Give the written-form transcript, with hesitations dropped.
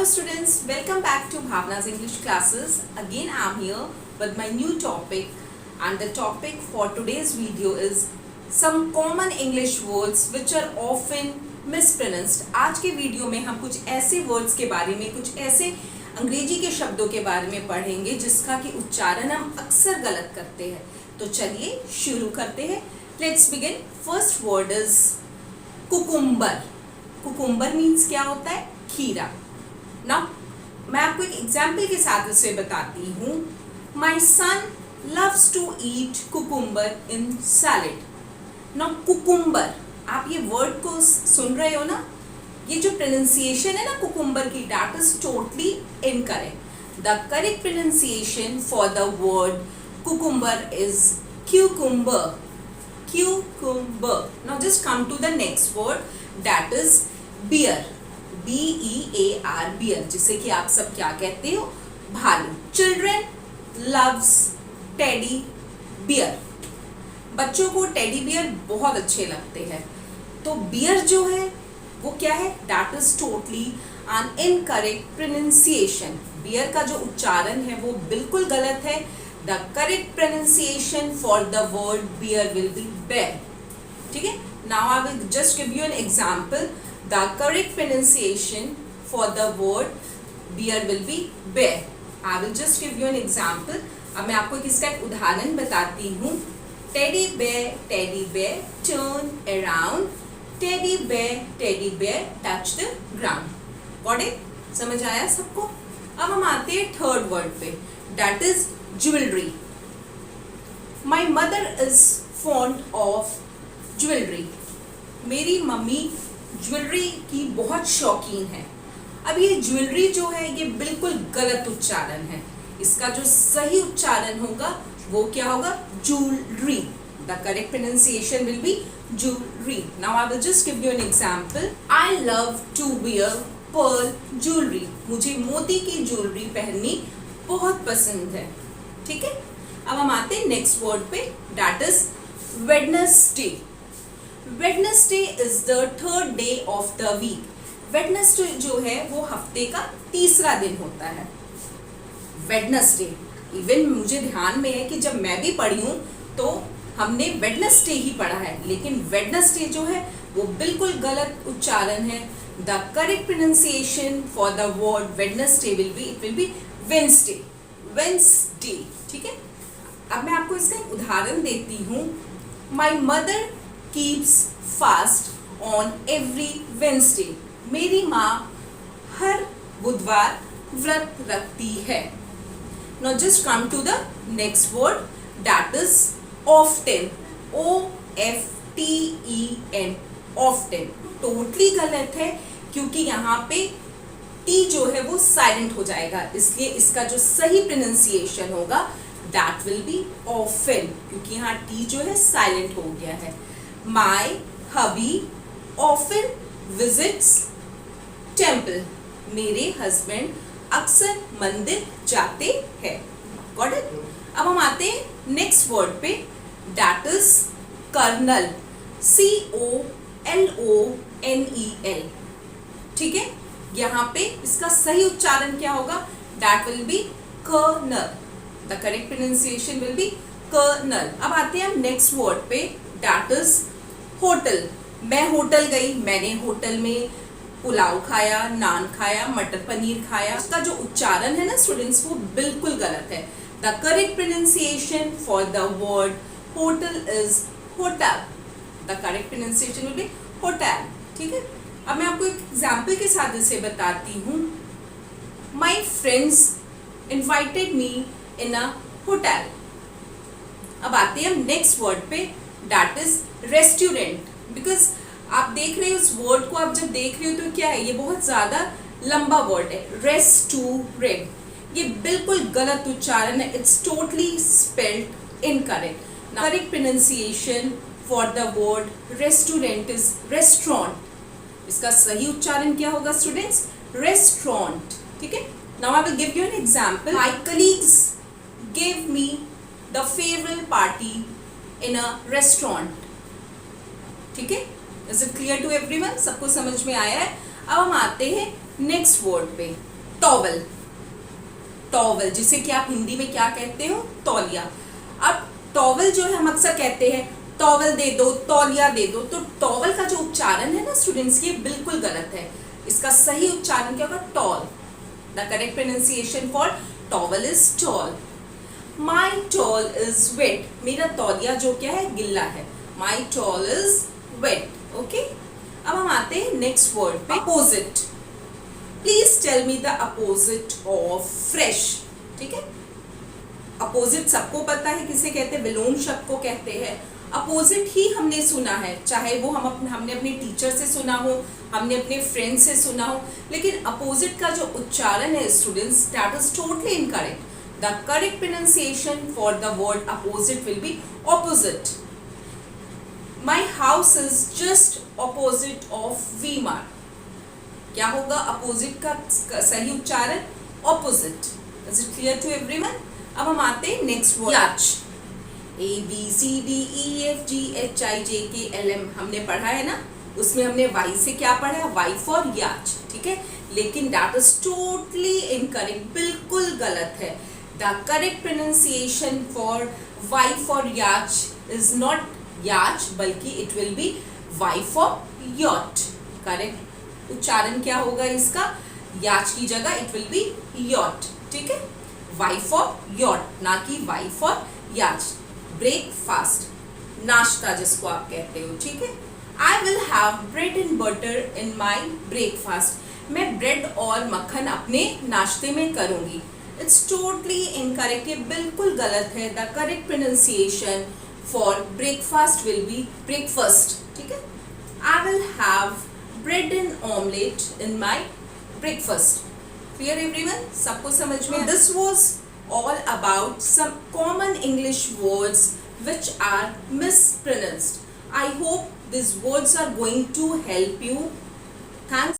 students, welcome back to Bhavna's English classes. Again I am here with my new topic, and the topic for today's video is some common English words which are often mispronounced. आज के video में हम कुछ ऐसे words के बारे में, कुछ ऐसे अंग्रेजी के शब्दों के बारे में पढ़ेंगे जिसका कि उच्चारण हम अक्सर गलत करते हैं. तो चलिए शुरू करते हैं. Let's begin. First word is cucumber. Cucumber means क्या होता है? खीरा. नाउ मैं आपको एक एग्जाम्पल के साथ इसे बताती हूँ. My son loves to eat cucumber in salad. Now cucumber, आप ये वर्ड को सुन रहे हो ना, ये जो प्रोनाउंसिएशन है ना कुकुम्बर की, that is totally incorrect. The correct pronunciation for the word cucumber is cucumber. Cucumber. Now just come to the next word, that is bear. B-E-A-R, bear, जिसे कि आप सब क्या कहते हो? भालू. Children loves teddy bear. बच्चों को टेडी बियर बहुत अच्छे लगते हैं. तो बियर जो है वो क्या है? That is totally an incorrect pronunciation. Beer का जो उच्चारण है वो बिल्कुल गलत है. The correct pronunciation for the word bear will be bear. ठीक है? Now I will just give you an example. The correct pronunciation for the word bear will be bear. I will just give you an example. अब मैं आपको इसका एक उदाहरण बताती हूँ. Teddy bear, turn around. Teddy bear, touch the ground. Got it? समझ आया सबको? अब हम आते हैं थर्ड वर्ड पे. That is jewelry. My mother is fond of jewelry. मेरी मम्मी ज्वेलरी की बहुत शौकीन है. अब ये ज्वेलरी जो है ये बिल्कुल गलत उच्चारण है. इसका जो सही उच्चारण होगा वो क्या होगा? jewelry. The correct pronunciation will be jewelry. Now I will just give you an example. I love to wear pearl jewelry. मुझे मोती की ज्वेलरी पहननी बहुत पसंद है. ठीक है? अब हम आते हैं नेक्स्ट वर्ड पे, that is Wednesday. Wednesday is the third day of the week. Wednesday जो है वो हफ्ते का तीसरा दिन होता है. वेडनेसडे, इवन मुझे ध्यान में है कि जब मैं भी पढ़ी हूँ तो हमने वेडनेसडे ही पढ़ा है, लेकिन वेडनेसडे जो है वो बिल्कुल गलत उच्चारण है. The correct pronunciation for the word Wednesday will be Wednesday. Wednesday. ठीक है? अब मैं आपको इसका एक उदाहरण देती हूँ. My mother keeps fast on every Wednesday. मेरी माँ हर बुधवार व्रत रखती है. Now just come to the next word, that is often. OFTEN. Often totally गलत है क्योंकि यहाँ पे टी जो है वो साइलेंट हो जाएगा, इसलिए इसका जो सही प्रोनाउंसिएशन होगा दैट विल बी ऑफन, क्योंकि यहाँ टी जो है साइलेंट हो गया है. माई हबी ऑफन विजिट्स टेम्पल. मेरे हस्बैंड अक्सर मंदिर जाते हैं. Got it? अब हम आते हैं नेक्स्ट वर्ड पे, दैट इज कर्नल. COLONEL. ठीक है? यहाँ पे इसका सही उच्चारण क्या होगा? That will be colonel. The correct pronunciation will be colonel. अब आते हैं हम नेक्स्ट वर्ड पे, दैट इज होटल. मैं होटल गई, मैंने होटल में पुलाव खाया, नान खाया, मटर पनीर खाया. इसका जो उच्चारण है ना स्टूडेंट्स वो बिल्कुल गलत है. The correct pronunciation for the word hotel is hotel. The correct pronunciation will B hotel. ठीक है? अब मैं आपको एक एग्जाम्पल के साथ इसे बताती हूँ. My friends invited me in a hotel. अब आते हैं हम नेक्स्ट वर्ड पे, दैट इज रेस्टोरेंट. बिकॉज आप देख रहे हो इस वर्ड को, आप जब देख रहे हो तो क्या है, ये बहुत ज़्यादा लंबा वर्ड है. रेस्टोरेंट, ये बिल्कुल गलत उच्चारण है. It's totally spelled incorrect. Correct pronunciation for the word restaurant is restaurant. इसका सही उच्चारण क्या होगा स्टूडेंट्स? रेस्टोरेंट. ठीक है? Now I will give you an example. My colleagues give me the farewell party in a restaurant. ठीक है? Is it clear to everyone? सबको समझ में आया है? अब हम आते हैं नेक्स्ट वर्ड पे, टॉवल, टॉवल जिसे कि आप हिंदी में क्या कहते हो, तौलिया। अब टॉवल जो है हम अक्सर कहते हैं टॉवल दे दो, तौलिया दे दो, तो टॉवल का जो उच्चारण है ना स्टूडेंट्स, ये बिल्कुल गलत है। इसका सही उच्चारण क्या होगा, towel. The correct pronunciation for towel is towel. My towel is wet, मेरा तौलिया जो क्या है, गिल्ला है। My towel is wet. Okay, अब हम आते हैं नेक्स्ट वर्ड पे, opposite. Please tell me the opposite of fresh. ठीक है, अपोजिट सबको पता है किसे कहते हैं, विलोम शब्द को कहते हैं। अपोजिट ही हमने सुना है, चाहे वो हमने अपने टीचर से सुना हो, हमने अपने फ्रेंड से सुना हो, लेकिन अपोजिट का जो उच्चारण है students, that is totally incorrect. The correct pronunciation for the word opposite will be opposite. My house is just opposite of V Mart. क्या होगा अपोजिट का सही उच्चारण, opposite. Is it clear to everyone? अब हम आते हैं नेक्स्ट वर्ड, याच। ABCDEFGHIJKLM हमने पढ़ा है ना, उसमें हमने वाई से क्या पढ़ा है, वाई फॉर याच। ठीक है, लेकिन दैट इज टोटली इनकरेक्ट, बिल्कुल गलत है। The correct pronunciation for Y for yacht is not yacht, बल्कि it will be Y for yacht. Correct उच्चारण क्या होगा इसका, याच की जगह इट विल बी यॉट। ठीक है, वाई फॉर यॉट, ना कि वाई फॉर याच। ब्रेकफास्ट, नाश्ता जिसको आप कहते हो। ठीक है, I will have bread and butter in my breakfast. मैं ब्रेड और मक्खन अपने नाश्ते में करूंगी। इट्स टोटली इनकरेक्ट, ये बिल्कुल गलत है। The correct pronunciation for breakfast will be breakfast. ठीक है, I will have bread and omelette in my breakfast. Clear everyone? सबको समझ में? This was all about some common English words which are mispronounced. I hope these words are going to help you. Thanks.